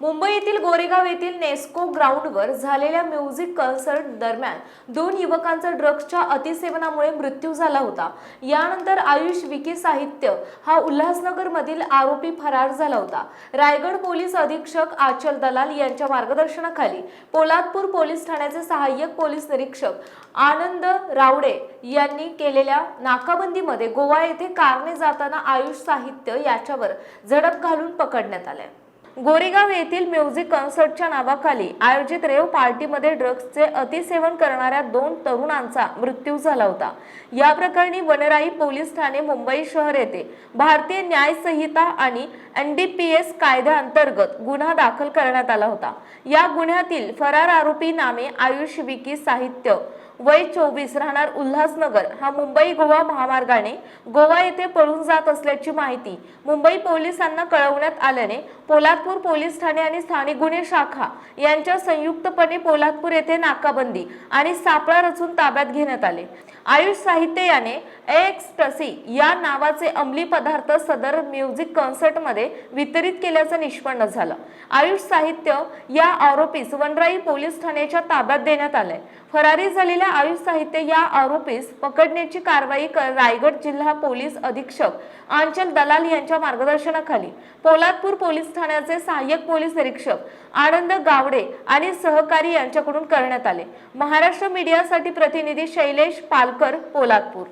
मुंबई येथील गोरेगाव येथील नेस्को ग्राउंडवर झालेल्या म्युझिक कॉन्सर्ट दरम्यान 2 युवकांचा ड्रग्सच्या अतिसेवनामुळे मृत्यू झाला होता। यानंतर आयुष विकी साहित्य हा उल्हासनगर मधील आरोपी फरार झाला होता। रायगड पोलीस अधीक्षक आचल दलाल यांच्या मार्गदर्शनाखाली पोलादपूर पोलीस ठाण्याचे सहाय्यक पोलीस निरीक्षक आनंद रावडे यांनी केलेल्या नाकाबंदीमध्ये गोवा येथे कारने जाताना आयुष साहित्य याच्यावर झडप घालून पकडण्यात आले। गोरेगाव येथील म्युझिक कॉन्सर्टच्या नावाखाली आयोजित रेव पार्टीमध्ये ड्रग्सचे अतिसेवन करणाऱ्या 2 तरुणांचा मृत्यू झाला होता। या प्रकरणी वनराई पोलीस ठाणे मुंबई शहर येथे भारतीय न्याय संहिता आणि NDPS कायद्याअंतर्गत गुन्हा दाखल करण्यात आला होता। या गुन्ह्यातील फरार आरोपी नामे आयुष विकी साहित्य वय 24 राहणार उल्हासनगर हा मुंबई गोवा महामार्गाने गोवा येथे पळून जात असल्याची माहिती मुंबई पोलिसांना कळवण्यात आल्याने पोलादपूर पोलीस ठाणे आणि स्थानिक गुन्हे शाखा यांच्या संयुक्तपणे पोलादपूर येथे नाकाबंदी आणि सापळा रचून ताब्यात घेण्यात आले। आयुष साहित्य याने एक्स्टसी या नावाचे अंमली पदार्थ सदर म्युझिक कॉन्सर्ट मध्ये वितरित केल्याचं निष्पन्न झालं। आयुष साहित्य या आरोपीस वनराई पोलीस ठाण्याच्या ताब्यात देण्यात आले। फरारी झालेल्या आयुष साहित्य या आरोपीस पकडण्याची कारवाई रायगड जिल्हा पोलीस अधीक्षक आंचल दलाल यांच्या मार्गदर्शनाखाली पोलादपूर पोलीस ठाण्याचे सहाय्यक पोलीस निरीक्षक आनंद गावडे आणि सहकारी यांच्याकडून करण्यात आले। महाराष्ट्र मीडियासाठी प्रतिनिधी शैलेश पालकर, पोलादपूर।